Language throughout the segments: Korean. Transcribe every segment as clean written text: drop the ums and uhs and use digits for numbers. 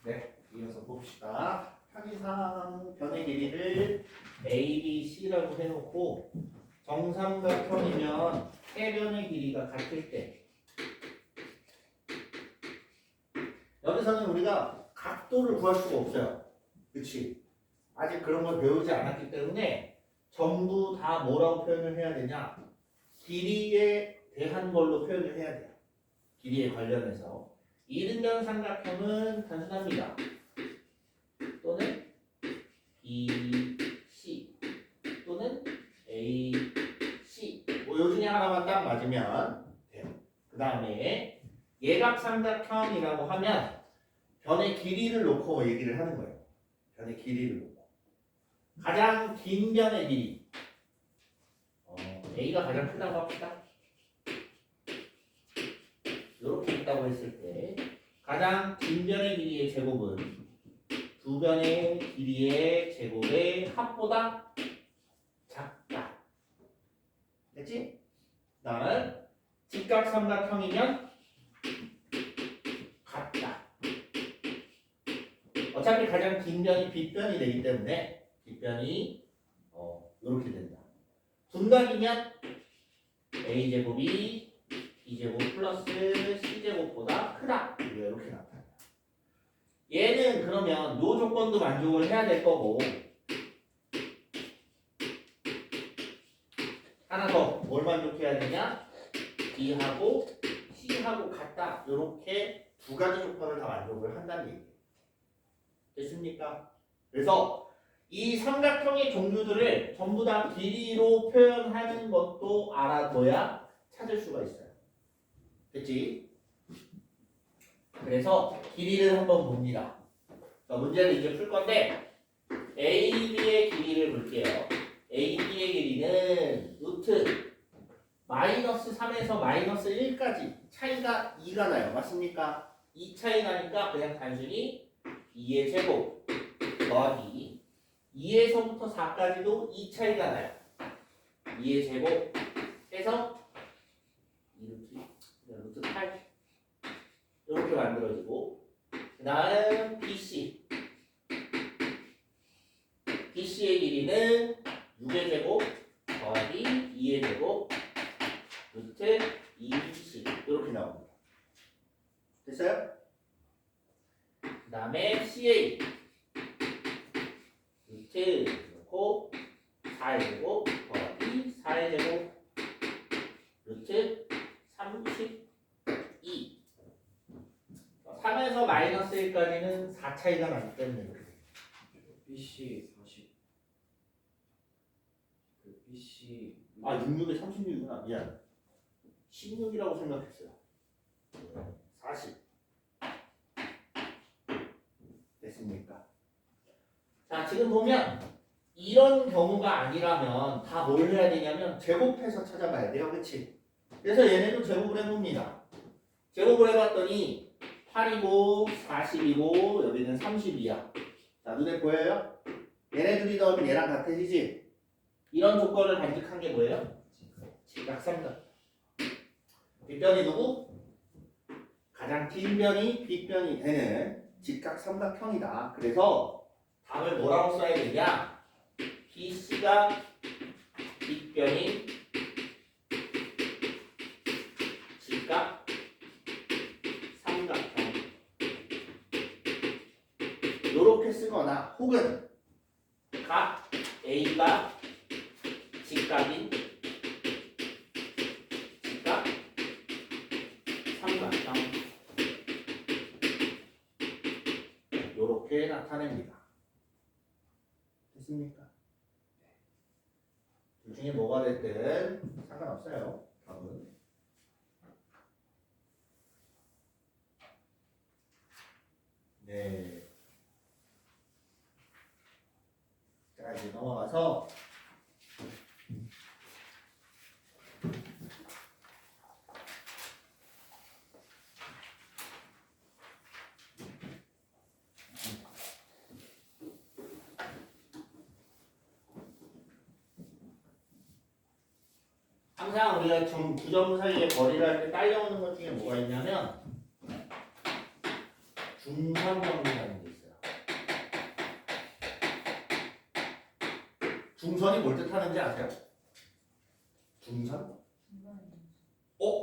네, 이어서 봅시다. 편의상 변의 길이를 A, B, C라고 해놓고 정삼각형이면 세 변의 길이가 같을 때 여기서는 우리가 각도를 구할 수가 없어요. 그치? 아직 그런 걸 배우지 않았기 때문에 전부 다 뭐라고 표현을 해야 되냐? 길이에 대한 걸로 표현을 해야 돼요. 길이에 관련해서. 이등변 삼각형은 단순합니다. 또는 B, C 또는 A, C 뭐 요 중에 하나만 딱 맞으면 돼요. 그 다음에 예각삼각형이라고 하면 변의 길이를 놓고 얘기를 하는 거예요. 변의 길이를 놓고 가장 긴 변의 길이 A가 가장 크다고 합시다. 이렇게 있다고 했을 때 가장 긴 변의 길이의 제곱은 두 변의 길이의 제곱의 합보다 작다. 됐지? 다음 직각삼각형이면 같다. 어차피 가장 긴 변이 빗변이 되기 때문에 빗변이 이렇게 된다. 둔각이면 a제곱이 b제곱 플러스 c제곱보다 크다. 이렇게 나타난다. 얘는 그러면 요 조건도 만족을 해야 될 거고 하나 더 뭘 만족해야 되냐? b하고 c하고 같다. 이렇게 두 가지 조건을 다 만족을 한다는 얘기예요. 됐습니까? 그래서 이 삼각형의 종류들을 전부 다 길이로 표현하는 것도 알아둬야 찾을 수가 있어요. 됐지? 그래서 길이를 한번 봅니다. 자, 문제를 이제 풀 건데 AB의 길이를 볼게요. AB의 길이는 루트 마이너스 3에서 마이너스 1까지 차이가 2가 나요. 맞습니까? 2 차이 나니까 그냥 단순히 2의 제곱 더하기 2에서부터 4까지도 2 차이가 나요. 2의 제곱 해서 루트 8 이렇게 만들어지고 그 다음 BC BC의 길이는 6의 제곱 더하기 2의 제곱 루트 2BC 이렇게 나옵니다. 됐어요? 그 다음에 CA 루트 넣고 4의 제곱 더하기 4의 제곱 루트 32 3에서 마이너스 1까지는 4 차이가 나기 때문에 이렇게 돼요. BC 40. 그 BC 66에 36이구나. 미안. 16이라고 생각했어요. 40. 됐습니까? 자, 지금 보면 이런 경우가 아니라면 다 뭘 해야 되냐면 제곱해서 찾아봐야 돼요. 그치? 그래서 얘네도 제곱을 해봅니다. 제곱을 해봤더니 8이고 40이고 여기는 30이야. 자, 눈에 보여요? 얘네들이 더하면 얘랑 같아지지? 이런 조건을 간직한 게 뭐예요? 직각삼각. 빗변이 누구? 가장 긴 변이 빗변이 되는 직각삼각형이다. 그래서 답을 뭐라고 써야 되냐? BC가 빗변인 직각 삼각형 요렇게 쓰거나 혹은 각 A가 직각인 직각 삼각형 요렇게 나타냅니다. 됐습니까? 둘 중에 뭐가 됐든 상관없어요. 답은 네. 자, 이제 넘어가서 항상 우리가 두 점 사이에 거리를 할 때 딸려오는 것 중에 뭐가 있냐면 중상정리라는 게 중선이 뭘 뜻하는지 아세요? 중선?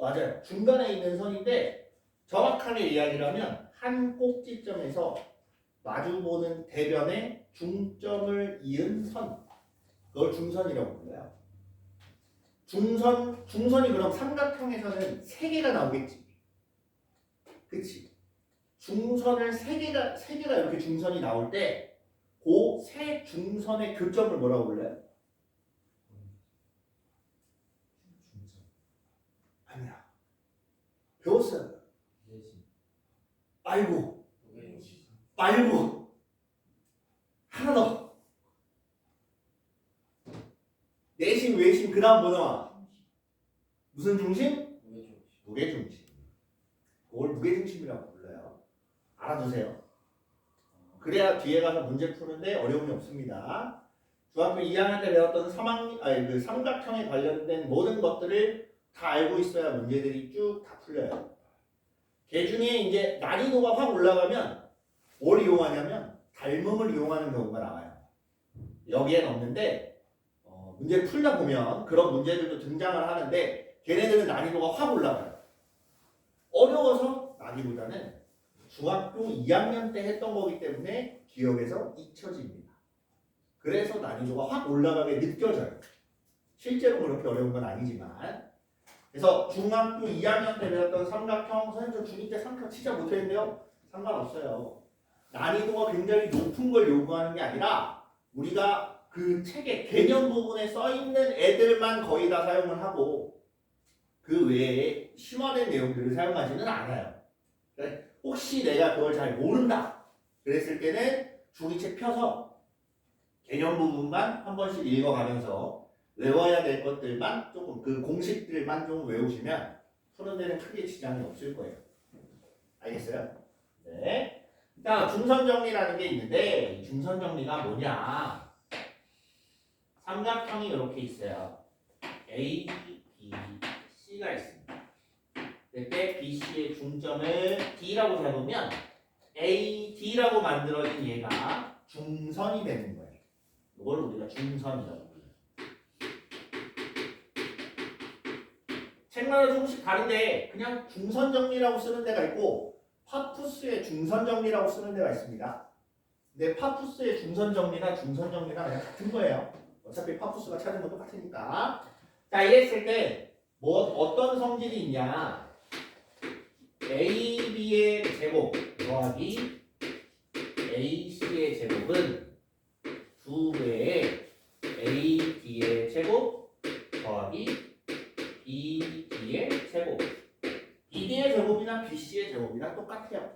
맞아요. 중간에 있는 선인데 정확하게 이야기를 하면 한 꼭지점에서 마주보는 대변의 중점을 이은 선. 그걸 중선이라고 불러요. 중선이 그럼 삼각형에서는 3개가 나오겠지. 그치? 중선을 3개가 이렇게 중선이 나올 때 그 세 중선의 교점을 뭐라고 불러요? 중선. 아니야. 배웠어요. 내심. 말고. 외심. 말고. 하나 더. 내심, 외심, 그 다음 뭐 나와? 무슨 중심? 외중. 무게중심. 그걸 무게중심이라고 불러요. 알아두세요. 그래야 뒤에 가서 문제 푸는데 어려움이 없습니다. 중학교 2학년 때 배웠던 삼각형에 관련된 모든 것들을 다 알고 있어야 문제들이 쭉 다 풀려요. 걔 중에 이제 난이도가 확 올라가면 뭘 이용하냐면 닮음을 이용하는 경우가 나와요. 여기엔 없는데 문제 풀다 보면 그런 문제들도 등장을 하는데 걔네들은 난이도가 확 올라가요. 어려워서 나기보다는 중학교 2학년 때 했던 거기 때문에 기억에서 잊혀집니다. 그래서 난이도가 확 올라가게 느껴져요. 실제로 그렇게 어려운 건 아니지만. 그래서 중학교 2학년 때 배웠던 삼각형, 선생님 저 중2 때 삼각형 진짜 못했는데요? 상관없어요. 난이도가 굉장히 높은 걸 요구하는 게 아니라 우리가 그 책의 개념 부분에 써있는 애들만 거의 다 사용을 하고 그 외에 심화된 내용들을 사용하지는 않아요. 혹시 내가 그걸 잘 모른다 그랬을 때는 종이책 펴서 개념 부분만 한 번씩 읽어가면서 외워야 될 것들만 조금 그 공식들만 좀 외우시면 푸는 데는 크게 지장이 없을 거예요. 알겠어요? 네. 자, 중선 정리라는 게 있는데 이 중선 정리가 뭐냐? 삼각형이 이렇게 있어요. A, B, C가 있습니다. 그때 BC의 중점을 D라고 잡으면 AD라고 만들어진 얘가 중선이 되는 거예요. 이걸 우리가 중선이라고 불러요. 책마다 조금씩 다른데 그냥 중선 정리라고 쓰는 데가 있고 파푸스의 중선 정리라고 쓰는 데가 있습니다. 근데 파푸스의 중선 정리나 중선 정리가 그냥 같은 거예요. 어차피 파푸스가 찾은 건 똑같으니까. 자, 이랬을 때 어떤 성질이 있냐? AB의 제곱 더하기 AC의 제곱은 2배의 AD의 제곱 더하기 BD의 제곱. BD의 제곱이나 BC의 제곱이랑 똑같아요.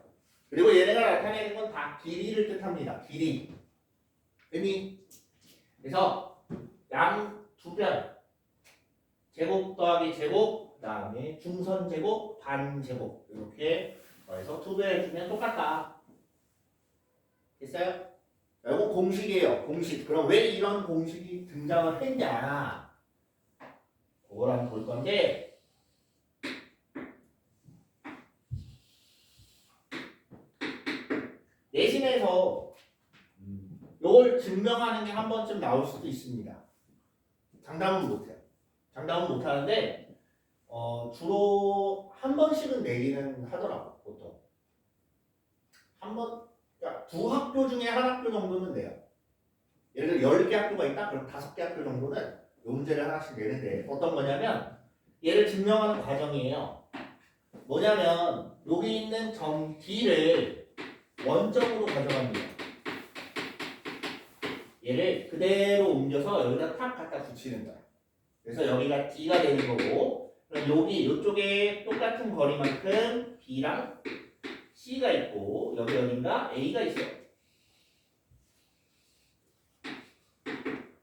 그리고 얘네가 나타내는 건 다 길이를 뜻합니다. 길이. 의미. 그래서 양 두 변 제곱 더하기 제곱 그 다음에 중선 제곱, 반 제곱 이렇게 해서 2배 해주면 똑같다. 됐어요? 이거 공식이에요. 공식. 그럼 왜 이런 공식이 등장을 했냐? 그걸 한번 볼 건데 내신에서 이걸 증명하는 게 한 번쯤 나올 수도 있습니다. 장담은 못해요. 장담은 못하는데 주로 한 번씩은 내기는 하더라고. 보통 한 번, 그러니까 두 학교 중에 한 학교 정도는 내요. 예를 들어 10개 학교가 있다? 그럼 5개 학교 정도는 이 문제를 하나씩 내는데 어떤 거냐면 얘를 증명하는 과정이에요. 뭐냐면 여기 있는 점 D를 원점으로 가져갑니다. 얘를 그대로 옮겨서 여기다 탁 갖다 붙이는 거야. 그래서 여기가 D가 되는 거고 그럼 여기 이쪽에 똑같은 거리만큼 B랑 C가 있고 여기 어딘가 A가 있어요.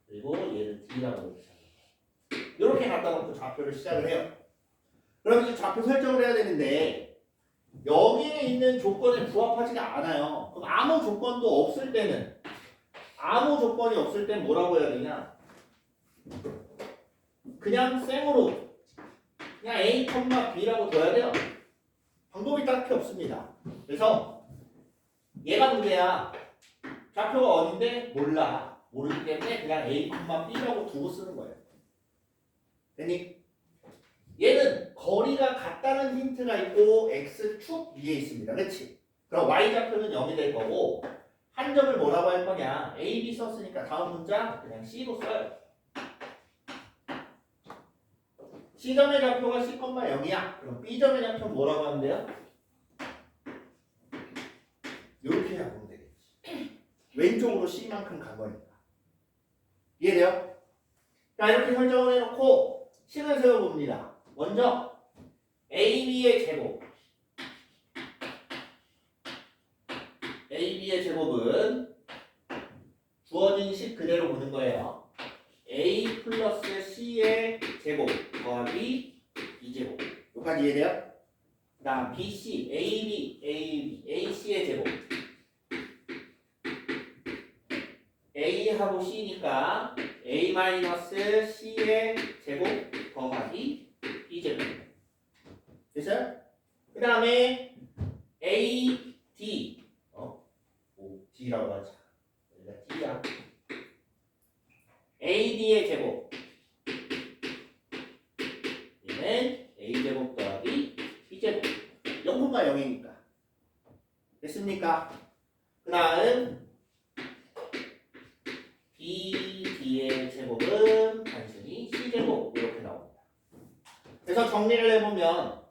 그리고 얘를 D라고 이렇게 갖다 놓고 좌표를 시작을 해요. 그럼 이제 좌표 설정을 해야 되는데 여기에 있는 조건에 부합하지가 않아요. 그럼 아무 조건도 없을 때는 아무 조건이 없을 땐 뭐라고 해야 되냐? 그냥 생으로 그냥 A, B라고 둬야 돼요. 방법이 딱히 없습니다. 그래서 얘가 문제야. 좌표가 어딘데? 몰라. 모르기 때문에 그냥 A, B라고 두고 쓰는 거예요. 됐니? 얘는 거리가 같다는 힌트가 있고 X축 위에 있습니다. 그렇지? 그럼 Y좌표는 0이 될 거고 한 점을 뭐라고 할 거냐? A, B 썼으니까 다음 문장 그냥 C로 써요. C점의 좌표가 C, 0이야. 그럼 B점의 좌표는 뭐라고 하면 돼요? 이렇게 하면 되겠지. 왼쪽으로 C만큼 간 거니까. 이해돼요? 자, 이렇게 설정을 해놓고 식을 세워봅니다. 먼저 AB의 제곱. AB의 제곱은 주어진 식 그대로 보는 거예요. A 플러스 C의 제곱 더하기 B제곱. 여기까지 이해돼요? 그 다음 BC, AC의 제곱. A하고 C니까 A-C의 제곱 더하기 B제곱. 됐어요? 그 다음에 AD D라고 하자. 여기가 D야. AD의 제곱. 얘는 A제곱 더하기 B제곱. 0,0이니까. 됐습니까? 그 다음 BD의 제곱은 단순히 C제곱 이렇게 나옵니다. 그래서 정리를 해보면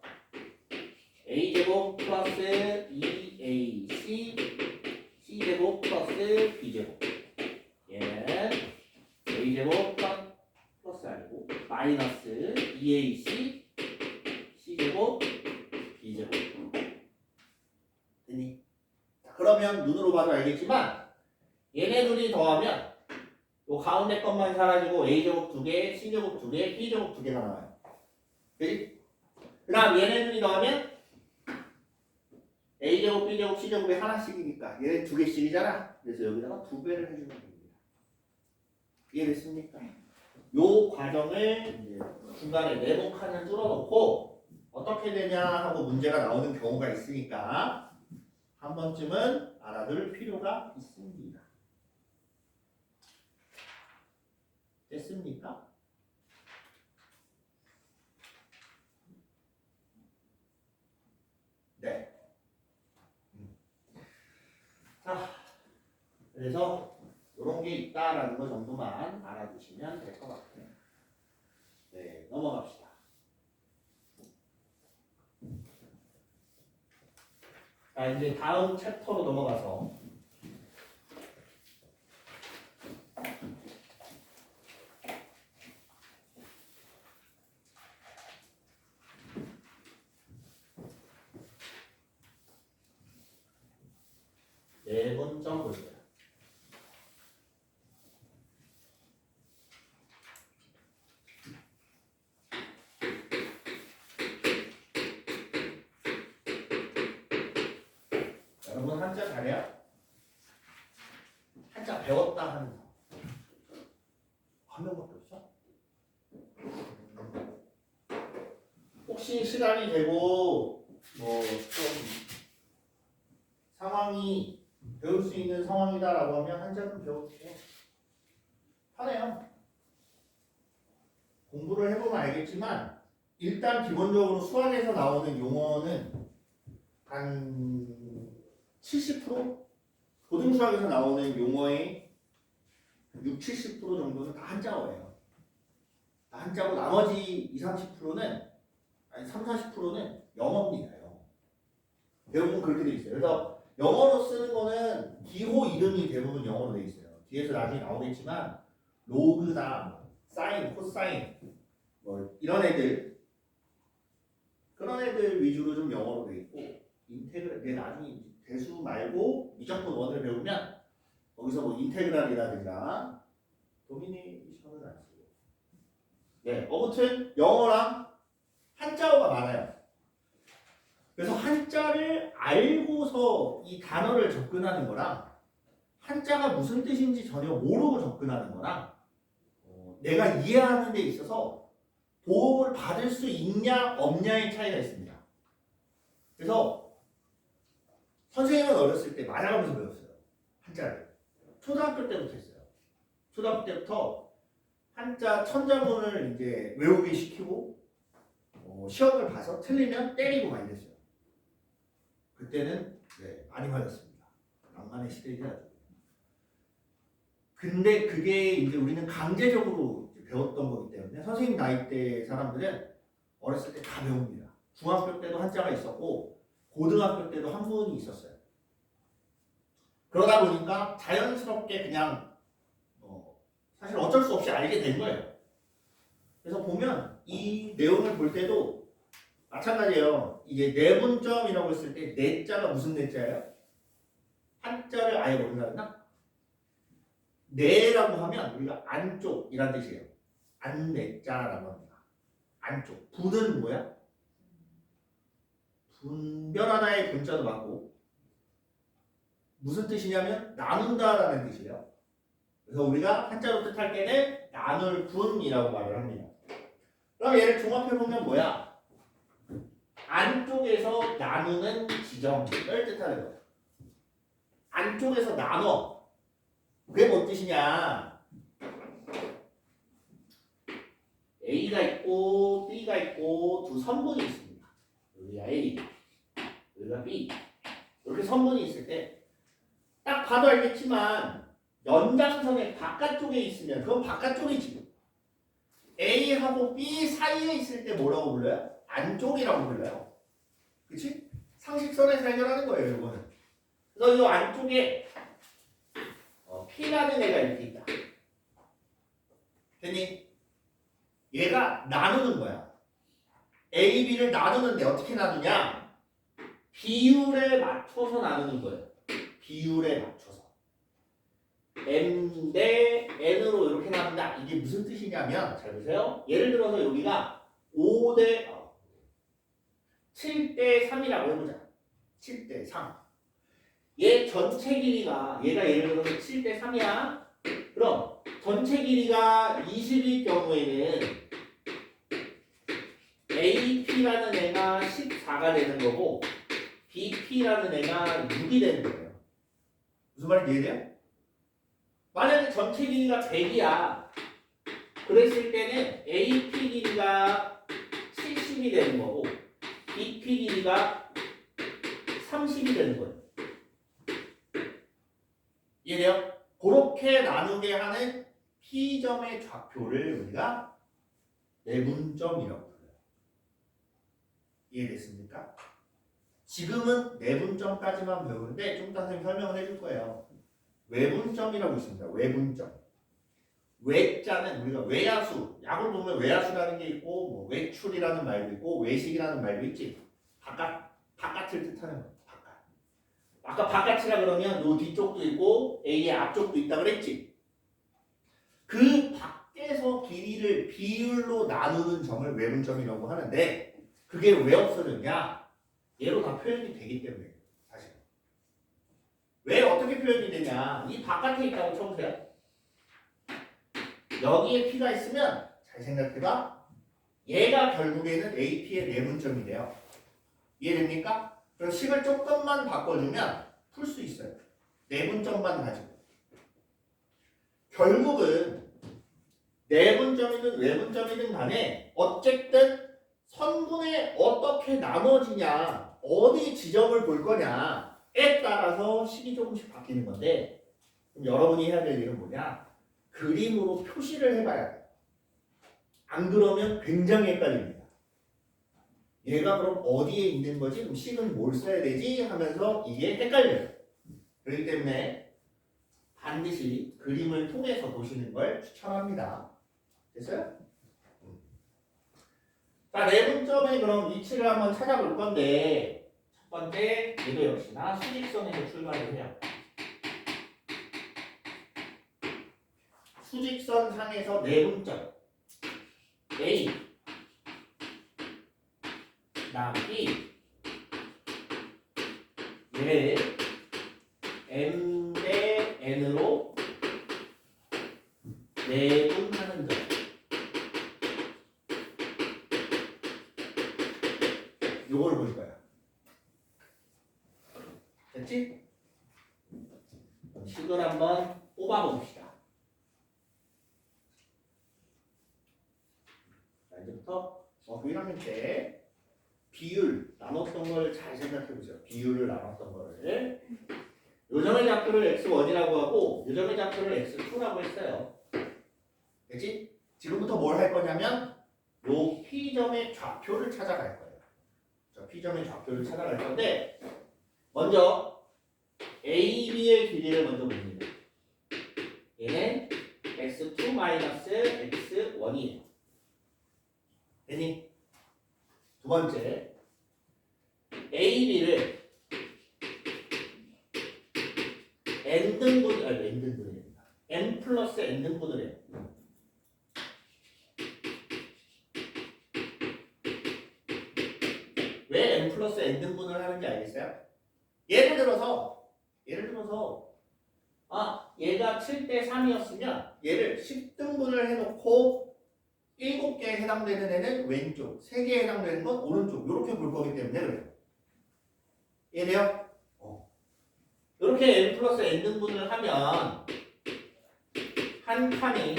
A제곱 플러스 2AC C제곱 플러스 B제곱. 얘는 A제곱 플러스 아니고 마이너스 2AC C제곱 B제곱. 됐니? 그러면 눈으로 봐도 알겠지만 얘네 둘이 더하면 요 가운데 것만 사라지고 A제곱 2개, C제곱 2개, B제곱 2개가 나와요. 그지? 그 다음 얘네 둘이 더하면 A제곱, B제곱, C제곱이 하나씩이니까 얘네 2개씩이잖아. 그래서 여기다가 2배를 해주면 됩니다. 이해됐습니까? 요 과정을 이제 중간에 네모 칸을 뚫어놓고 어떻게 되냐 하고 문제가 나오는 경우가 있으니까 한 번쯤은 알아둘 필요가 있습니다. 됐습니까? 네. 자, 그래서 이런 게 있다라는 거 정도만 알아두시면 될 것 같아요. 네, 넘어갑시다. 자, 이제 다음 챕터로 넘어가서 네 번째 볼 거예요. 여러분 한자 잘해요? 한자 배웠다 하는 거. 한 명밖에 없어? 혹시 시간이 되고 뭐 좀 상황이 배울 수 있는 상황이다라고 하면 한자 좀 배워주세요. 편해요. 공부를 해보면 알겠지만 일단 기본적으로 수학에서 나오는 용어는 한 70%? 고등수학에서 나오는 용어의 6, 70% 정도는 다 한자어예요. 다 한자고 나머지 20, 30%는 아니 3, 40%는 영어입니다. 영어. 대부분 그렇게 돼 있어요. 그래서 영어로 쓰는 거는 기호 이름이 대부분 영어로 돼 있어요. 뒤에서 나중에 나오겠지만 로그나 사인, 코사인 뭐 이런 애들 그런 애들 위주로 좀 영어로 돼 있고 인테그랄 나중에 대수 말고 미적분 원을 배우면 거기서 뭐 인테그랄이라든가 도미네이션은 안 쓰고 네 아무튼 영어랑 한자어가 많아요. 그래서 한자를 알고서 이 단어를 접근하는 거랑 한자가 무슨 뜻인지 전혀 모르고 접근하는 거랑 내가 이해하는 데 있어서 도움을 받을 수 있냐 없냐의 차이가 있습니다. 그래서 선생님은 어렸을 때 맞아가면서 배웠어요. 한자를. 초등학교 때부터 했어요. 초등학교 때부터 한자 천자문을 이제 외우게 시키고 시험을 봐서 틀리면 때리고 막 이랬어요. 그때는 많이 맞았습니다. 낭만의 시대이지 않죠. 근데 그게 이제 우리는 강제적으로 배웠던 거기 때문에 선생님 나이 때 사람들은 어렸을 때 다 배웁니다. 중학교 때도 한자가 있었고 고등학교 때도 한문이 있었어요. 그러다 보니까 자연스럽게 그냥 사실 어쩔 수 없이 알게 된 거예요. 그래서 보면 이 내용을 볼 때도 마찬가지예요. 이게 내분점이라고 했을 때 내자가 무슨 내자예요? 한자를 아예 모른다나? 내라고 하면 우리가 안쪽이란 뜻이에요. 안내자라고 합니다. 안쪽. 분은 뭐야? 분별하다의 분자도 맞고 무슨 뜻이냐면 나눈다라는 뜻이에요. 그래서 우리가 한자로 뜻할 때는 나눌 분이라고 말을 합니다. 그럼 얘를 종합해보면 뭐야? 안쪽에서 나누는 지점을 뜻하는 거예요. 안쪽에서 나눠. 그게 뭔 뜻이냐? A가 있고 B가 있고 두 선분이 있습니다. 여기가 A, 여기가 B. 이렇게 선분이 있을 때 딱 봐도 알겠지만 연장선의 바깥쪽에 있으면 그건 바깥쪽이지. A하고 B 사이에 있을 때 뭐라고 불러요? 안쪽이라고 불러요. 그치? 상식선에서 해결하는 거예요, 이거는. 그래서 이 안쪽에 P라는 애가 이렇게 있다. 됐니? 얘가 나누는 거야. A, B를 나누는데 어떻게 나누냐? 비율에 맞춰서 나누는 거예요. 비율에 맞춰서. M 대 N으로 이렇게 나눈다. 이게 무슨 뜻이냐면, 잘 보세요. 예를 들어서 여기가 7대 3이라고 해보자. 7대 3. 얘 전체 길이가, 얘가 예를 들어서 7대 3이야. 그럼 전체 길이가 20일 경우에는 AP라는 애가 14가 되는 거고 BP라는 애가 6이 되는 거예요. 무슨 말인지 이해돼요? 만약에 전체 길이가 100이야. 그랬을 때는 AP 길이가 70이 되는 거고 BP 길이가 30이 되는 거예요. 이해돼요? 그렇게 나누게 하는 P점의 좌표를 우리가 내분점이라고 불러요. 이해됐습니까? 지금은 내분점까지만 배우는데 좀 이따 선생님 설명을 해줄 거예요. 외분점이라고 있습니다. 외분점. 외자는 우리가 외야수, 약을 보면 외야수라는 게 있고 뭐 외출이라는 말도 있고 외식이라는 말도 있지. 바깥을 뜻하는 거예요. 바깥. 아까 바깥이라 그러면 요 뒤쪽도 있고 A의 앞쪽도 있다 그랬지. 그 밖에서 길이를 비율로 나누는 점을 외분점이라고 하는데 그게 왜 없어졌냐? 얘로 다 표현이 되기 때문에 사실. 왜 어떻게 표현이 되냐? 이 바깥에 있다고 쳐보세요. 여기에 P가 있으면 잘 생각해봐. 얘가 결국에는 AP의 내분점이 돼요. 이해됩니까? 그럼 식을 조금만 바꿔주면 풀 수 있어요. 내분점만 가지고. 결국은 내분점이든 외분점이든 간에 어쨌든 선분에 어떻게 나눠지냐, 어디 지점을 볼 거냐에 따라서 식이 조금씩 바뀌는 건데 그럼 여러분이 해야 될 일은 뭐냐? 그림으로 표시를 해봐야 돼요. 안 그러면 굉장히 헷갈립니다. 얘가 그럼 어디에 있는 거지? 그럼 식은 뭘 써야 되지? 하면서 이게 헷갈려요. 그렇기 때문에 반드시 그림을 통해서 보시는 걸 추천합니다. 됐어요? 자, 내분점의 그럼 위치를 한번 찾아볼 건데 첫 번째, 얘도 역시나 수직선에서 출발을 해요. 수직선 상에서 내분점 A, 다음 B, 얘를 M 대 N으로 내분하는 점. 요걸 볼 거야. 됐지? 식을 한번 뽑아 봅시다. 때부터 그 1학년 때 비율 나눴던 걸 잘 생각해 보세요. 비율을 나눴던 거를 요점의 좌표를 x1이라고 하고 요점의 좌표를 x2라고 했어요. 됐지? 지금부터 뭘 할 거냐면 요 P점의 좌표를 찾아갈 거예요. 자, P점의 좌표를 찾아갈 건데 먼저 A, B의 길이를 먼저 봅니다. 얘는 x2-x1이에요. 됐니? 두 번째 A, B를 n등분입니다. n 플러스 n등분을 해요. 왜 n 플러스 n등분을 하는지 알겠어요? 예를 들어서 얘가 7대 3이었으면 얘를 10등분을 해놓고 7개에 해당되는 애는 왼쪽, 3개에 해당되는 건 오른쪽 이렇게 볼 거기 때문에 그래요. 이해돼요? 이렇게 n 플러스 n등분을 하면 한 칸이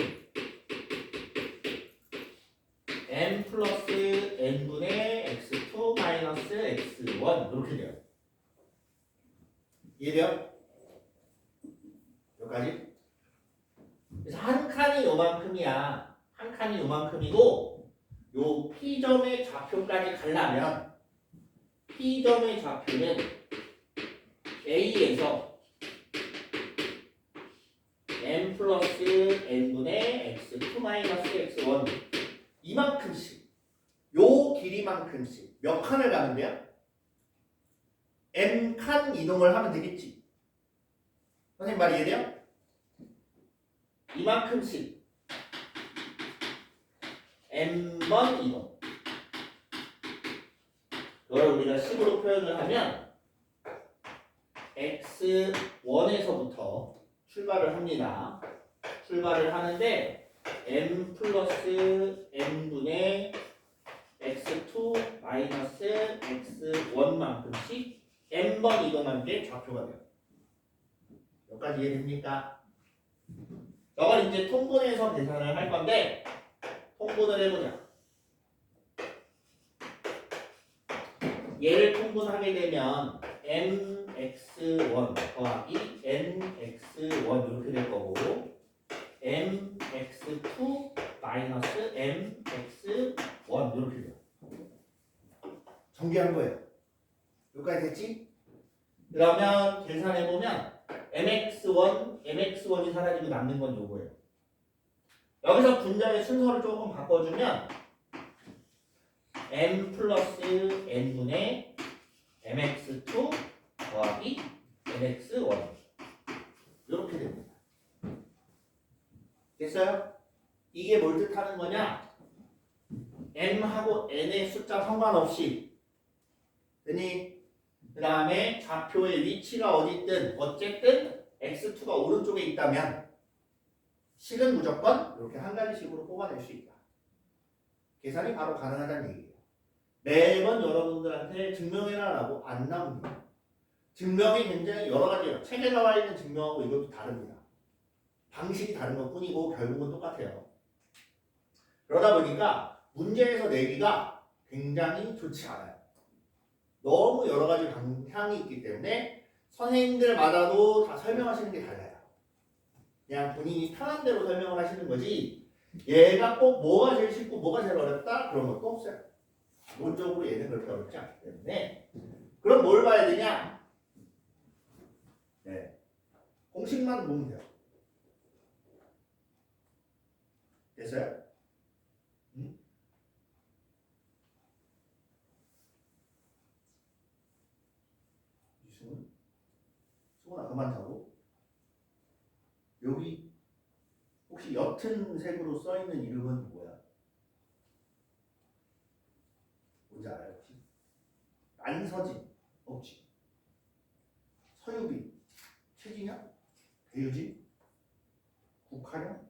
n 플러스 n분의 x2 마이너스 x1 이렇게 돼요. 이해돼요? 여기까지? 그래서 한 칸이 요만큼이야. 한 칸이 요만큼이고 요 P점의 좌표까지 가려면 P점의 좌표는 A에서 n 플러스 n분의 x2 마이너스 x1 이만큼씩 요 길이만큼씩 몇 칸을 가는데요? n 칸 이동을 하면 되겠지. 선생님 말 이해돼요? 이만큼씩 n번 이동. 이걸 우리가 식으로 표현을 하면 x1에서부터 출발을 합니다. 출발을 하는데 n 플러스 n분의 x2 마이너스 x1만큼씩 n번 이동한 게 좌표가 돼요. 여기까지 이해됩니까? 이걸 이제 통분해서 계산을 할 건데 통분을 해보자. 얘를 통분하게 되면 mx1 더하기 nx1 이렇게 될 거고 mx2 마이너스 mx1 이렇게 돼요. 정리한 거예요. 여기까지 됐지? 그러면 계산해보면 mx1이 사라지고 남는 건 요거예요. 여기서 분자의 순서를 조금 바꿔주면 m 플러스 n분의 mx2 더하기 mx1 이렇게 됩니다. 됐어요? 이게 뭘 뜻하는 거냐? m하고 n의 숫자 상관없이 되니? 그 다음에 좌표의 위치가 어디든 어쨌든 x2가 오른쪽에 있다면 식은 무조건 이렇게 한 가지식으로 뽑아낼 수 있다. 계산이 바로 가능하다는 얘기예요. 매번 여러분들한테 증명해라라고 안 나옵니다. 증명이 굉장히 여러 가지예요. 책에 나와 있는 증명하고 이것도 다릅니다. 방식이 다른 것 뿐이고 결국은 똑같아요. 그러다 보니까 문제에서 내기가 굉장히 좋지 않아요. 너무 여러 가지 방향이 있기 때문에 선생님들마다도 다 설명하시는 게 달라요. 그냥 본인이 편한 대로 설명을 하시는 거지 얘가 꼭 뭐가 제일 쉽고 뭐가 제일 어렵다 그런 것도 없어요. 기본적으로 얘는 그렇게 어렵지 않기 때문에 그럼 뭘 봐야 되냐? 네, 공식만 보면 돼요. 됐어요? 응? 수근아 그만 자고. 여기 혹시 옅은 색으로 써있는 이름은 뭐야? 뭔지 알아요 혹시? 안서진 없지? 서유빈, 최진영, 배유진, 국하령,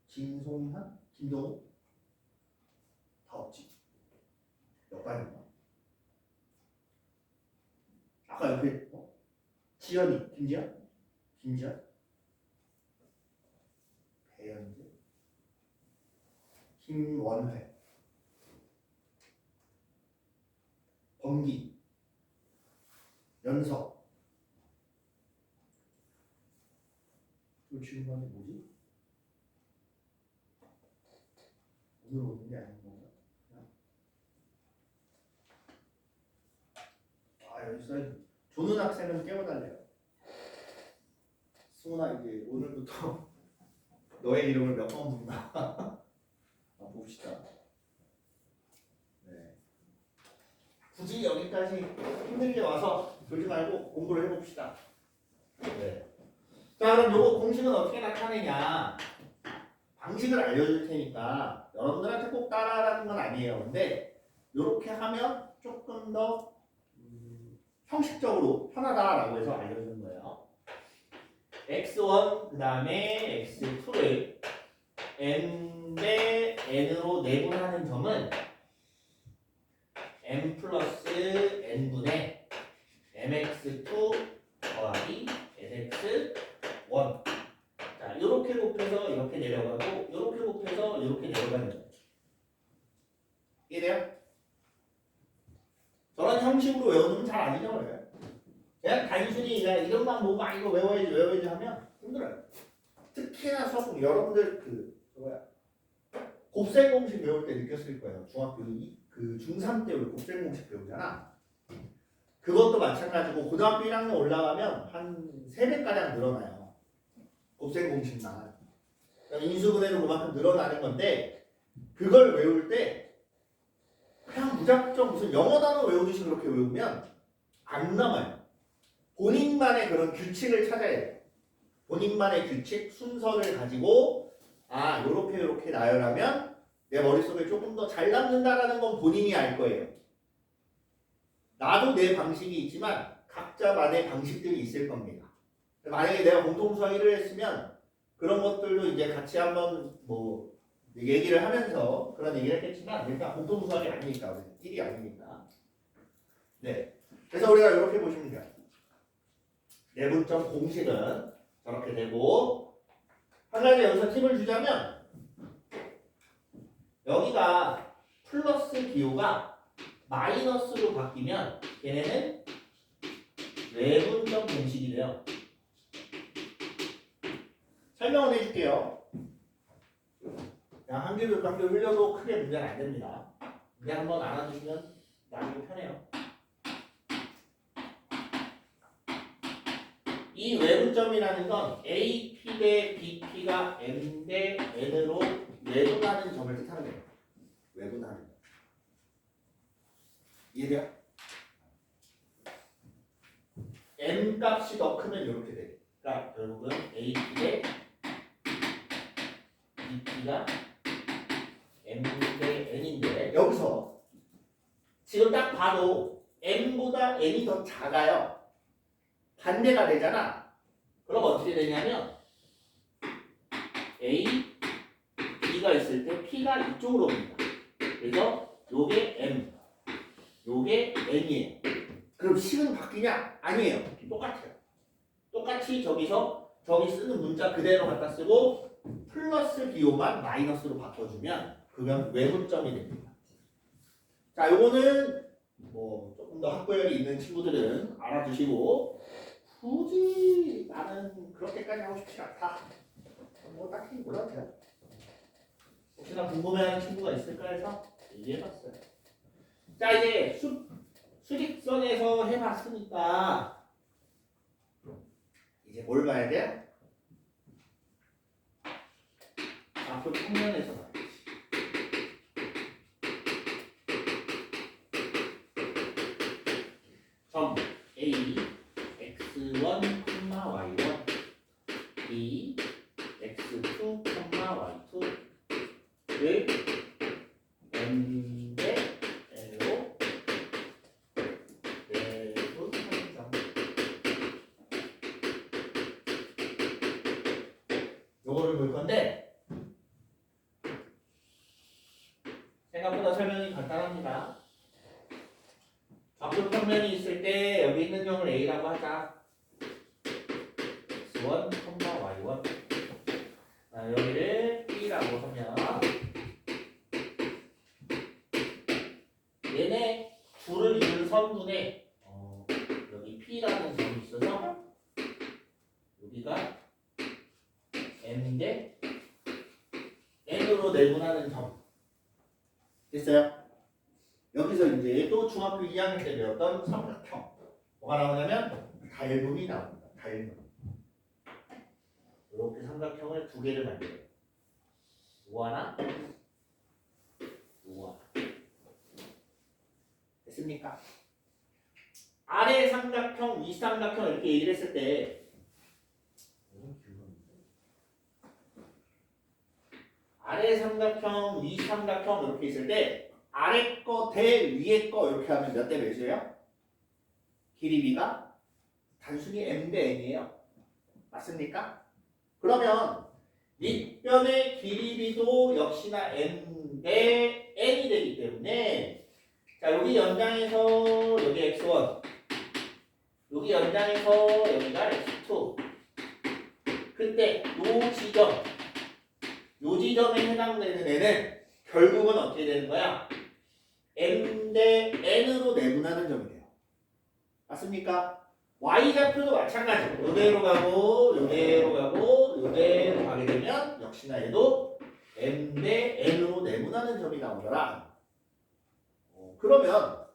김송현, 김동욱 다 없지? 몇 반인가? 아까 옆에 지연이, 김지연, 배현재, 김원회 번기, 연석. 이 지금까지 뭐지? 오늘 오는 게 아닌 건가? 아 여기 써있네. 조는 학생은 깨워달래요. 수훈아 이제 오늘부터 너의 이름을 몇 번 부르나? 봅시다. 네. 굳이 여기까지 힘들게 와서 졸지 말고 공부를 해봅시다. 네. 자 그럼 요거 공식은 어떻게 나타내냐? 방식을 알려줄 테니까 여러분들한테 꼭 따라하라는 건 아니에요. 근데 이렇게 하면 조금 더 형식적으로 편하다라고 해서 알려주는 거예요. x1 그 다음에 x2를 n 대 n으로 내분하는 점은 m 플러스 n분의 mx2 더하기 sx1. 자, 이렇게 곱해서 이렇게 내려가고 이렇게 곱해서 이렇게 내려가는 거예요. 이해돼요? 저런 형식으로 외우면 잘 안 잊어버려요. 그냥 단순히 그냥 이름만 보고 막 이거 외워야지 하면 힘들어요. 특히나 수학공 여러분들 곱셈 공식 배울 때 느꼈을 거예요. 중학교 중3 때 우리 곱셈 공식 배우잖아. 그것도 마찬가지고 고등학교 1학년 올라가면 한 3배가량 늘어나요. 곱셈 공식만. 인수분해도 그만큼 늘어나는 건데 그걸 외울 때 그냥 무작정 무슨 영어 단어 외우듯이 그렇게 외우면 안 남아요. 본인만의 그런 규칙을 찾아야 돼요. 본인만의 규칙, 순서를 가지고 요렇게 나열하면 내 머릿속에 조금 더 잘 남는다라는 건 본인이 알 거예요. 나도 내 방식이 있지만 각자만의 방식들이 있을 겁니다. 만약에 내가 공통수학을 했으면 그런 것들도 이제 같이 한번 뭐 얘기를 하면서 그런 얘기를 했겠지만 일단 공통수학이 아니니까 우리 일이 아니니까. 네. 그래서 우리가 이렇게 보시면 돼요. 내분점 공식은 저렇게 되고 한 가지 여기서 팁을 주자면 여기가 플러스 기호가 마이너스로 바뀌면 걔네는 내분점 공식이 돼요. 설명을 해줄게요. 그냥 한 개도 흘려도 크게 문제는 안 됩니다. 이제 한번 알아두시면 나중에 편해요. 이 외분점이라는 건 AP 대 BP가 M 대 N으로 외분하는 점을 뜻하는 거예요. 외분하는 점. 이해돼요? M 값이 더 크면 이렇게 돼요. 그러니까 결국은 AP 대 BP가 M 대 N인데 여기서 지금 딱 봐도 M보다 N이 더 작아요. 반대가 되잖아. 그럼 어떻게 되냐면 A, B가 있을 때 P가 이쪽으로 옵니다. 그래서 요게 M, 요게 N이에요. 그럼 식은 바뀌냐? 아니에요. 똑같아요. 똑같이 저기 쓰는 문자 그대로 갖다 쓰고 플러스 기호만 마이너스로 바꿔주면 그건 외분점이 됩니다. 자, 요거는 뭐 조금 더 학구열이 있는 친구들은 알아두시고 굳이 나는 그렇게까지 하고 싶지 않다. 뭐 딱히 몰라도 돼요. 혹시나 궁금해하는 친구가 있을까 해서 얘기해봤어요. 자, 이제 수직선에서 해봤으니까 이제 뭘 봐야 돼요? 좌표 평면에서 봐야지. 점 A x1, y1 B x2, y2를 n 대 n으로 내분하는 점. 요거를 볼 건데 생각보다 설명이 간단합니다. 좌표 평면이 있을 때 여기 있는 점을 A라고 하자. x1, y1. 여기를 B라고 하면 얘네 둘을 이은 선 N분의 여기 P라는 점이 있어서 여기가 N인데 N으로 내분하는 점 됐어요? 여기서 이제 또 중학교 2학년 때 배웠던 삼각형 뭐가 나오냐면 닮음이 나옵니다. 닮음. 이렇게 삼각형을 두 개를 만들어요. 뭐 하나? 뭐 하나. 됐습니까? 아래 삼각형, 위 삼각형 이렇게 얘기를 했을 때 아래 삼각형, 위 삼각형 이렇게 있을 때 아래 거 대 위에 거 이렇게 하면 몇 대 몇이에요? 길이비가 단순히 m 대 n이에요. 맞습니까? 그러면 밑변의 길이비도 역시나 m 대 n이 되기 때문에 자 여기 연장해서 여기 x1 여기 연장해서 여기가 x2 그때 요 지점에 해당되는 애는 결국은 어떻게 되는 거야? m 대 n으로 내분하는 점이 돼요. 맞습니까? y좌표도 마찬가지. 요대로 가고 요대로 가고 요대로 가게 되면 역시나 얘도 m 대 n으로 내분하는 점이 나오더라. 그러면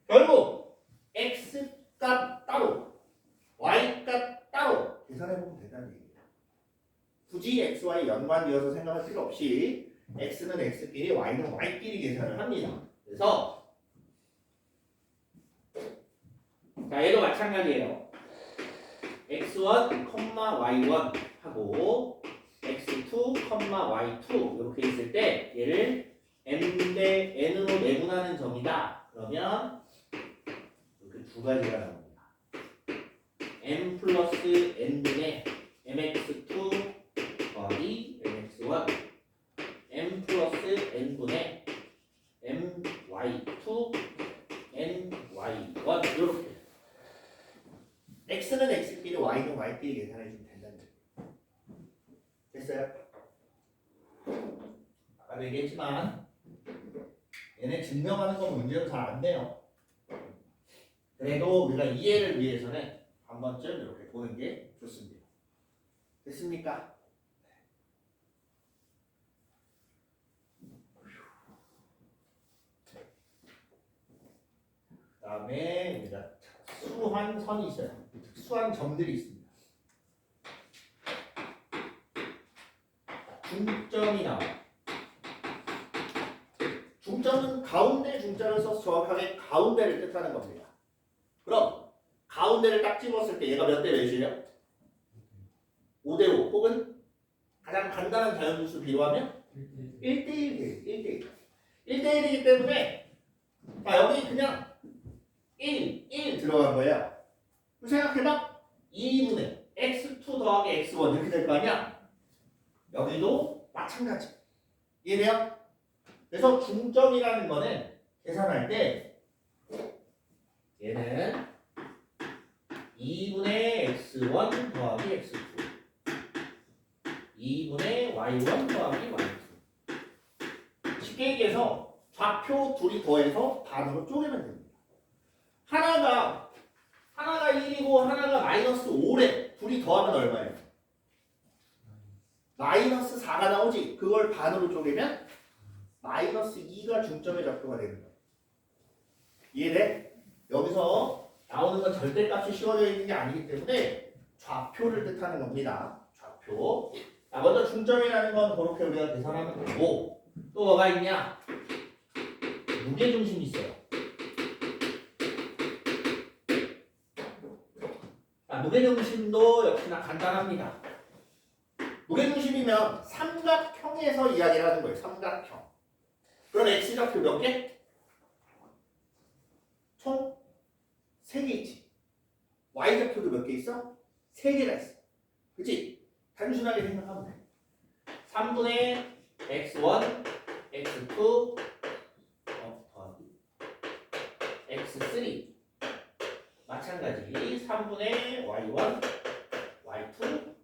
결국 x값 따로 y값 따로 계산해보면 된다는 얘기예요. 굳이 x, y 연관되어서 생각할 필요 없이 x는 x끼리 y는 y끼리 계산을 합니다. 그래서 자 얘도 마찬가지예요. x1, y1 하고 x2, y2 이렇게 있을 때 얘를 m 대 n으로 내분하는 점이다. 그러면 이렇게 두 가지가 나옵니다. m 플러스 n분의 mx2 더하기 mx1 m 플러스 n분의 my2 ny1 이렇게 x는 x끼리 y는 y끼리 계산해주면 된다는 거예요. 됐어요? 아까 얘기했지만 얘네 증명하는 건 문제로 잘 안 돼요. 그래도 우리가 이해를 위해서는 한 번쯤 이렇게 보는 게 좋습니다. 됐습니까? 그 다음에 우리가 특수한 선이 있어요. 특수한 점들이 있습니다. 중점이 나와요. 중점은 가운데 중자를 써서 정확하게 가운데를 뜻하는 겁니다. 그럼 가운데를 딱 집었을 때 얘가 몇 대 몇이에요? 5대5 혹은 가장 간단한 자연수수 비교하면 1대1이에요. 1대1. 1대1이기 때문에 자 여기 그냥 1 들어간 거예요. 그럼 생각해봐. 2분의 x2 더하기 x1 이렇게 될 거 아니야? 여기도 마찬가지. 이해돼요? 그래서 중점이라는 거는 계산할 때 얘는 2분의 x1 더하기 x2 2분의 y1 더하기 y2 쉽게 얘기해서 좌표 둘이 더해서 반으로 쪼개면 됩니다. 하나가 1이고 하나가 마이너스 5래. 둘이 더하면 얼마예요? 마이너스 4가 나오지. 그걸 반으로 쪼개면 마이너스 2가 중점의 좌표가 되는 거예요. 이해돼? 여기서 나오는 건 절대값이 씌워져 있는 게 아니기 때문에 좌표를 뜻하는 겁니다. 좌표. 자, 먼저 중점이라는 건 그렇게 우리가 계산하면 되고 또 뭐가 있냐? 무게중심이 있어요. 자, 무게중심도 역시나 간단합니다. 무게중심이면 삼각형에서 이야기를 하는 거예요. 삼각형. 그럼 x좌표 몇 개? 총 3개 있지. y좌표도 몇 개 있어? 3개가 있어. 그치? 단순하게 생각하면 돼. 3분의 x1, x2 더하기 x3 마찬가지 3분의 y1, y2,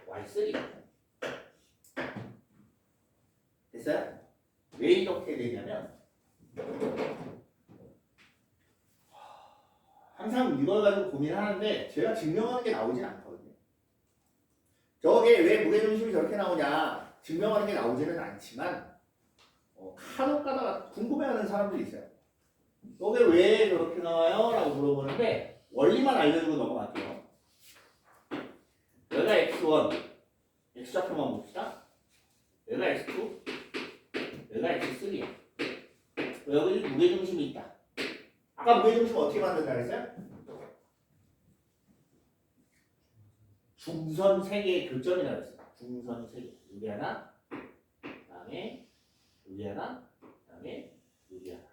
y3 됐어요? 왜 이렇게 되냐면 항상 이걸 가지고 고민하는데 제가 증명하는 게 나오진 않거든요. 저게 왜 무게중심이 저렇게 나오냐 증명하는 게 나오지는 않지만 간혹 가다가 궁금해하는 사람들이 있어요. 저게 왜 저렇게 나와요? 라고 물어보는데 원리만 알려주고 넘어갈게요. 여기가 x1 x좌표만 봅시다. 여기가 x2 여기가 x3야. 여기 무게중심이 있다. 아까 무게중심 어떻게 만든다 그랬어요? 중선 3개의 교점이라고 했어요. 중선 3개. 여기 하나, 그다음에 여기 하나, 그다음에 여기 하나.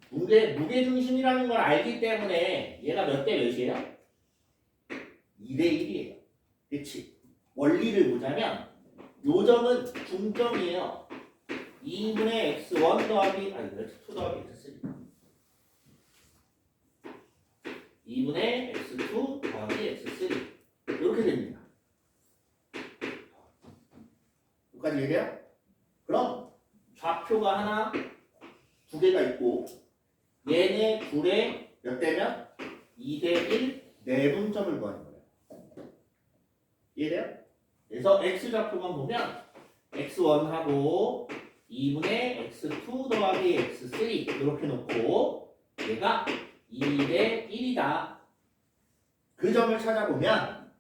무게중심이라는 걸 알기 때문에 얘가 몇 대 몇이에요? 2대 1이에요. 그치? 원리를 보자면 요 점은 중점이에요. 2분의 x1 더하기 x2 더하기 x3 2분의 x2 더하기 x3 이렇게 됩니다. 여기까지 이해돼요? 그럼 좌표가 하나, 두 개가 있고 얘네 둘의 몇 대면? 2대 1 내분점을 구하는 거예요. 이해돼요? 그래서 x좌표만 보면 x1하고 2분의 x2 더하기 x3 이렇게 놓고 얘가 2대 1이다. 그 점을 찾아보면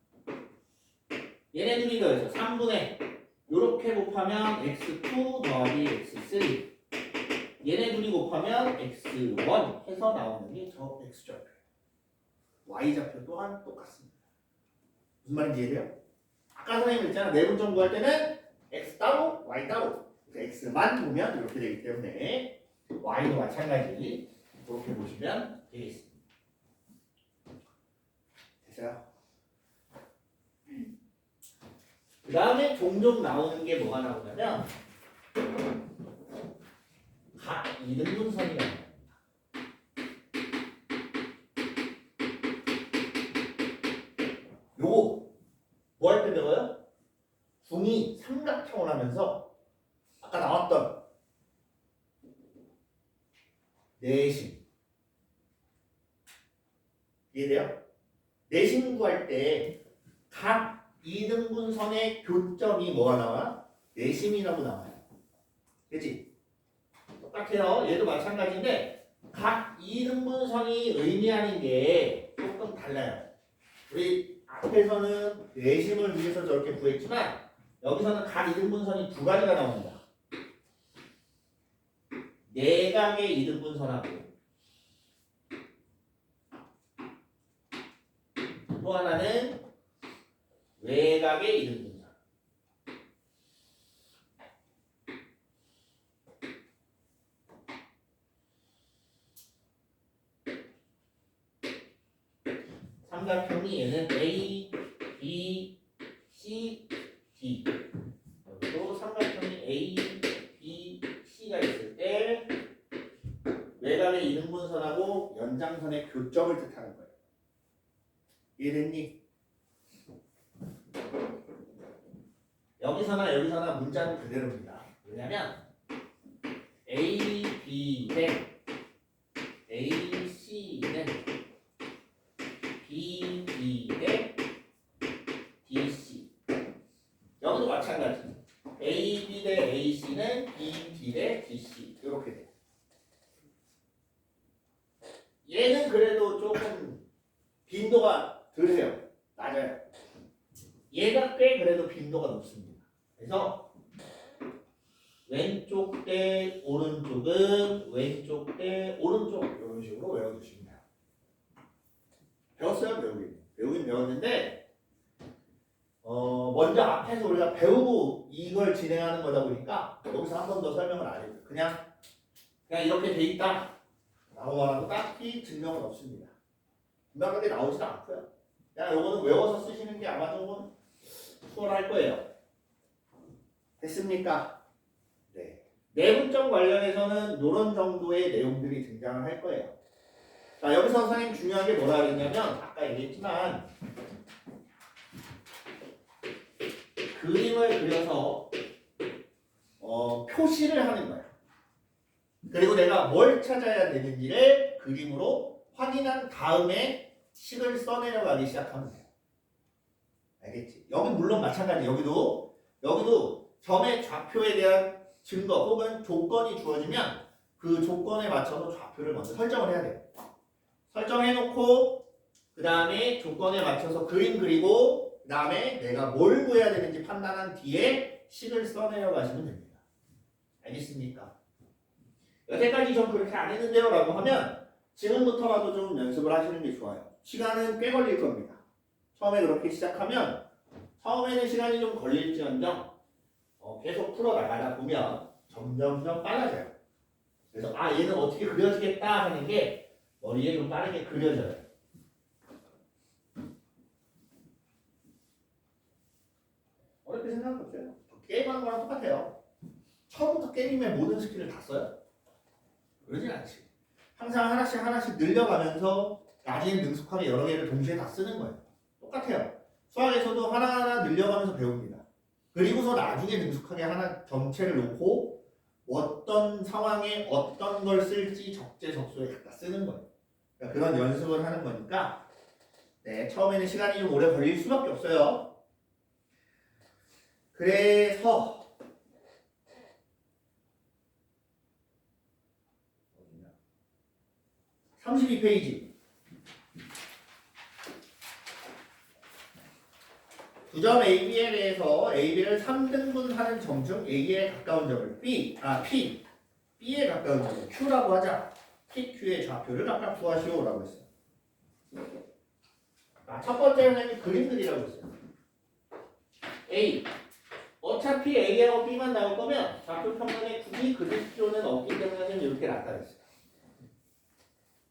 얘네 둘이 더해서 3분의 이렇게 곱하면 x2 더하기 x3 얘네 둘이 곱하면 x1 해서 나오는 게 저 x좌표. y좌표 또한 똑같습니다. 무슨 말인지 이해돼요? 아까 선생님 했잖아. 내분점 구할 때는 x 따로 y 따로 x만 보면 이렇게 되기 때문에 y도 마찬가지 이렇게 보시면 되겠습니다. 됐어요? 그 다음에 종종 나오는 게 뭐가 나오냐면 각 이등분선이가 나옵니다. 요거 뭐 할 때 배워요? 중이 삼각형을 하면서 아까 나왔던 내심 이해돼요? 내심 구할 때 각 이등분선의 교점이 뭐가 나와? 내심이라고 나와요. 그치? 똑같아요. 얘도 마찬가지인데 각 이등분선이 의미하는 게 조금 달라요. 우리 앞에서는 내심을 위해서 저렇게 구했지만 여기서는 각 이등분선이 두 가지가 나옵니다. 내각의 이등분선하고 또 하나는 외각의 이등분선. 삼각형이 얘는 A, B, C, D. 여기도 삼각형이 A, B, C가 있을 때 외곽의 이등분선하고 연장선의 교점을 뜻하는 거예요. 이해됐니? 여기서나 문자는 그대로입니다. 왜냐면 A, B 대 A, C는 B, D 대 D, C. 여기도 마찬가지. A, B 대 A, C는 B, D 대 D, C. 이렇게 돼요. 얘는 그래도 조금 빈도가 덜해요. 낮아요. 얘가 꽤 그래도 빈도가 높습니다. 그래서 왼쪽 대 오른쪽은 왼쪽 대 오른쪽 이런 식으로 외워두시면 돼요. 배웠어요? 배우긴 배웠는데 먼저 앞에서 우리가 배우고 이걸 진행하는 거다 보니까 여기서 한 번 더 설명을 안 해요. 그냥 이렇게 돼 있다 라고 딱히 증명은 없습니다. 금방하게 나오지도 않고요. 그냥 요거는 외워서 쓰시는 게 아마 조금 수월할 거예요. 됐습니까? 네. 내분점 관련해서는 이런 정도의 내용들이 등장을 할 거예요. 자, 여기서 선생님 중요한 게 뭐라 그랬냐면 아까 얘기했지만 그림을 그려서 표시를 하는 거야. 그리고 내가 뭘 찾아야 되는지를 그림으로 확인한 다음에 식을 써내려가기 시작하면 돼요. 알겠지? 여기 물론 마찬가지. 여기도 점의 좌표에 대한 증거 혹은 조건이 주어지면 그 조건에 맞춰서 좌표를 먼저 설정을 해야 돼요. 설정해놓고 그 다음에 조건에 맞춰서 그림 그리고 그 다음에 내가 뭘 구해야 되는지 판단한 뒤에 식을 써내려 가시면 됩니다. 알겠습니까? 여태까지 전 그렇게 안 했는데요 라고 하면 지금부터라도 좀 연습을 하시는 게 좋아요. 시간은 꽤 걸릴 겁니다. 처음에 그렇게 시작하면 처음에는 시간이 좀 걸릴지언정 계속 풀어나가다 보면 점점점 빨라져요. 그래서 얘는 어떻게 그려지겠다 하는 게 머리에 좀 빠르게 그려져요. 어렵게 생각할 거 없어요. 게임하는 거랑 똑같아요. 처음부터 게임의 모든 스킬을 다 써요? 그러진 않지. 항상 하나씩 늘려가면서 나중에 능숙하게 여러 개를 동시에 다 쓰는 거예요. 똑같아요. 수학에서도 하나하나 늘려가면서 배웁니다. 그리고서 나중에 능숙하게 하나 전체를 놓고 어떤 상황에 어떤 걸 쓸지 적재적소에 갖다 쓰는 거예요. 그러니까 그런 연습을 하는 거니까 네, 처음에는 시간이 좀 오래 걸릴 수밖에 없어요. 그래서 32페이지 두 점 AB에 대해서 AB를 3등분하는 점 중 A에 가까운 점을 B에 가까운 점을 Q라고 하자. PQ의 좌표를 각각 구하시오라고 했어요. 첫 번째는 그림 그리라고 했어요. A. 어차피 A하고 B만 나올 거면 좌표 평면에 굳이 그릴 필요는 없기 때문에 이렇게 나타냈어요.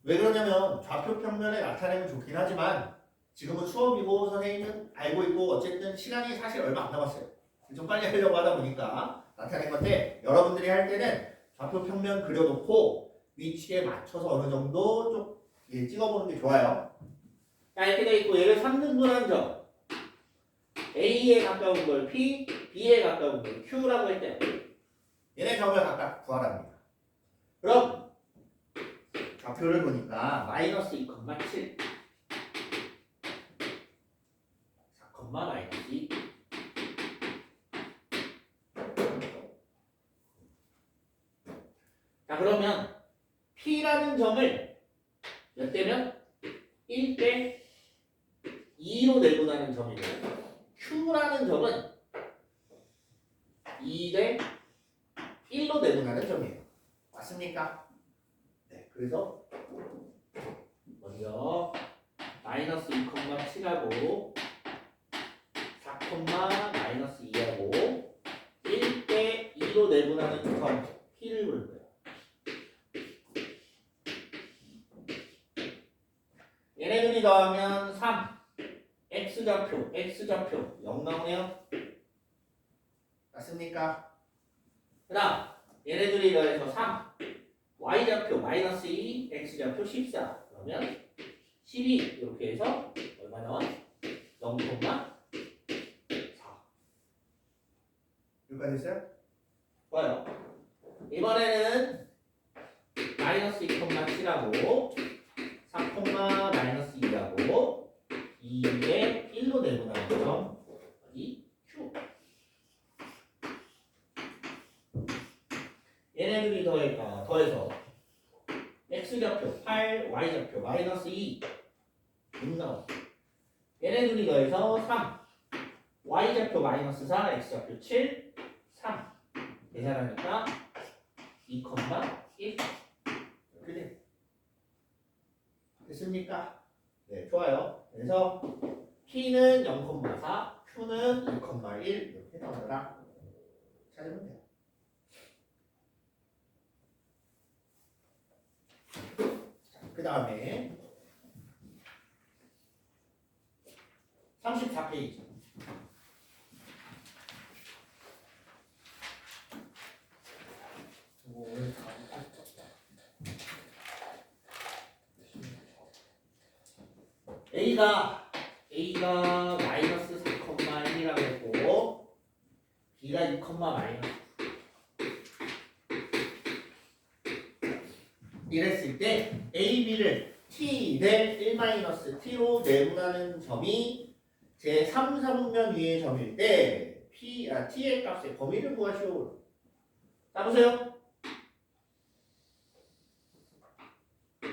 왜 그러냐면 좌표 평면에 나타내면 좋긴 하지만 지금은 수업이고 선생님은 알고 있고 어쨌든 시간이 사실 얼마 안 남았어요. 좀 빨리 하려고 하다 보니까 나타낸 건데 여러분들이 할 때는 좌표 평면 그려놓고 위치에 맞춰서 어느 정도 좀 찍어보는 게 좋아요. 자 이렇게 돼 있고 얘를 3등분한 점 A에 가까운 걸 P, B에 가까운 걸 Q라고 했대요. 얘네 점을 각각 구하랍니다. 그럼 좌표를 보니까 마이너스 2,7 마이너스 2 자 그러면 P라는 점을 몇 대면? 1대 2로 내분하는 점이고 Q라는 점은 2대 1로 내분하는 점이에요. 맞습니까? 네, 그래서 먼저 마이너스 2,7하고 4, -2하고 1대 2로 내분하는 점 P를 부를 거예요. 얘네들이 더하면 3 X좌표 0 나오네요. 맞습니까? 그 다음 얘네들이 더해서 3 Y좌표 마이너스 2 X좌표 14 그러면 12 이렇게 해서 얼마 나와? 0,4 여기까지 됐어요? 좋아요. 이번에는 마이너스 2,7하고 4, 마이너스 2하고 2에 1로 내분하는 점 이 Q 얘네들이 더해서 X좌표 8, Y좌표 마이너스 2 6 나와. 얘네들이 더해서 3 Y좌표 마이너스 4, X좌표 7 3 계산하니까 2,1 이렇게 돼. 됐습니까? 네, 좋아요. 그래서 P는 0,4, Q는 2,1 이렇게 나오더라. 찾으면 돼요. 그 다음에 34페이지 A가 마이너스 4,1이라고 했고 B가 2, 마이너스 이랬을 때 A, B를 t 대 1-t로 내분하는 점이 제 3, 4분면 위의 점일 때 t의 값의 범위를 구하시오. 따보세요.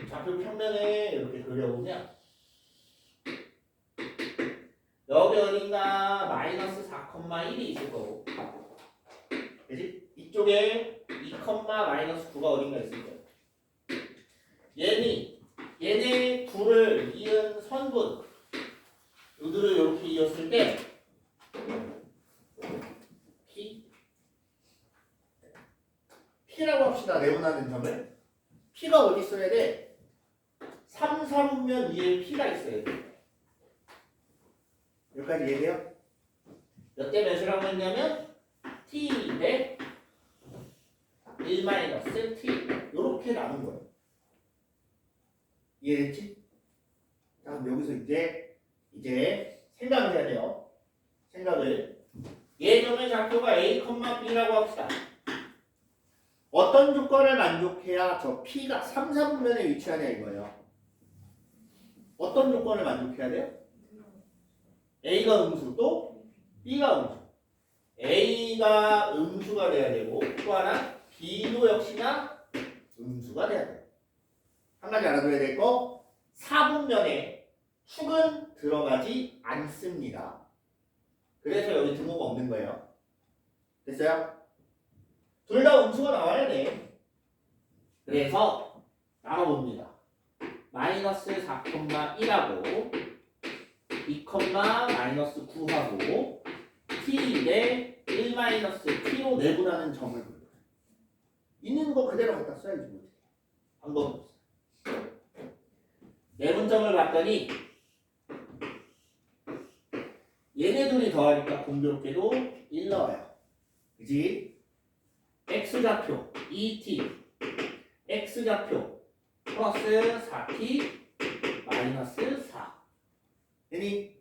좌표 평면에 이렇게 그려보면 여기 어딘가 마이너스 4,1이 있을 거고, 그지? 이쪽에 2,-9가 어딘가 있을 거예요. 얘네 둘을 이은 선분, 요들을 이렇게 이었을 때 P라고 합시다. 내분하는 점을. P가 어디 있어야 돼? 3, 4분면 위에 P가 있어야 돼. 여기까지 이해돼요? 몇 대 몇이라고 했냐면 t 대 1-t 이렇게 나눈 거예요. 이해됐지? 자, 그럼 여기서 이제 생각을 해야 돼요. 생각을. 예점의 좌표가 a, b라고 합시다. 어떤 조건을 만족해야 저 p가 3, 4분면에 위치하냐 이거예요. 어떤 조건을 만족해야 돼요? A가 음수 또 B가 음수. A가 음수가 돼야 되고 또 하나 B도 역시나 음수가 돼야 돼요. 한 가지 알아둬야 될 거 4분면에 축은 들어가지 않습니다. 그래서 여기 등호가 없는 거예요. 됐어요? 둘 다 음수가 나와야 돼. 그래서 나눠봅니다. 마이너스 4,1하고 2,-9하고 t 대 1-t로 내분하는 점을 불러요. 있는 거 그대로 갖다 써야지 못해. 방법이 없어. 내분점을 봤더니 얘네 둘이 더하니까 공교롭게도 1 나와요. 그지? x좌표 2t x좌표 플러스 4t 마이너스 4. 되니?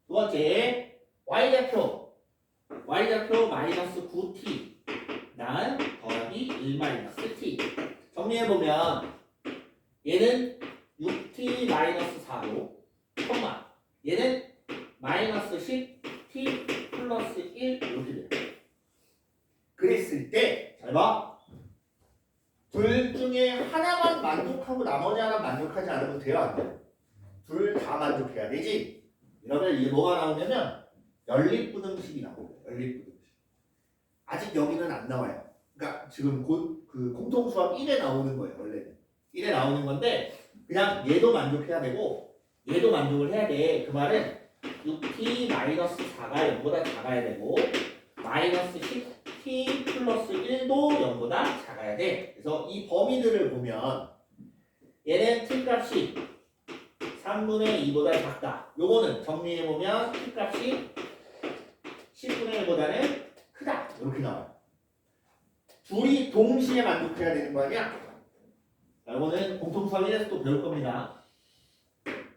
두 번째 y좌표 마이너스 9t 난 더하기 1-t. 정리해보면 얘는 6t 마이너스 4로 얘는 마이너스 10t 플러스 1 이렇게 돼요. 그랬을 때 잘 봐. 둘 중에 하나만 만족하고 나머지 하나 만족하지 않으면 돼요 안 돼요? 둘 다 만족해야 되지. 이러면 이게 뭐가 나오냐면 연립부등식이 나오고 연립부등식. 아직 여기는 안 나와요. 그러니까 지금 곧 그 공통수학 1에 나오는 거예요 원래는. 1에 나오는 건데 그냥 얘도 만족해야 되고 얘도 만족을 해야 돼. 그 말은 6t 마이너스 4가 0보다 작아야 되고 마이너스 10t 플러스 1도 0보다 작아야 돼. 그래서 이 범위들을 보면 얘는 t 값이 3분의 2보다 작다. 요거는 정리해보면 t 값이 10분의 1보다는 크다. 이렇게 나와요. 둘이 동시에 만족해야 되는 거 아니야? 자, 이거는 공통수학 1에서 또 배울 겁니다.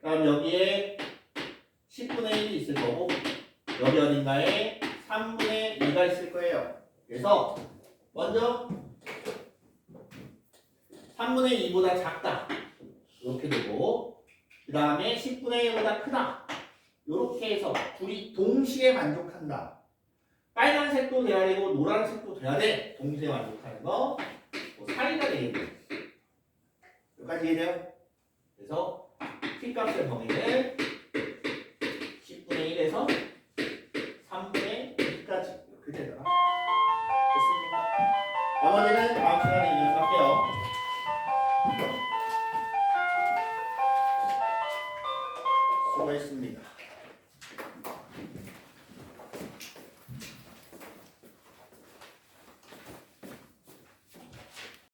그럼 여기에 10분의 1이 있을 거고 여기 어딘가에 3분의 2가 있을 거예요. 그래서 먼저 3분의 2보다 작다. 이렇게 되고 그 다음에 10분의 1보다 크다. 이렇게 해서 둘이 동시에 만족한다. 빨간색도 돼야 되고 노란색도 돼야 돼. 동시에 만족하는 거. 사이가 되게 돼. 여기까지 이해돼요? 그래서 t값의 범위는 10분의 1에서 3분의 2까지 이렇게 되더라. 됐습니까? 나머지는 다음 시간에 이어서 할게요. 수고했습니다.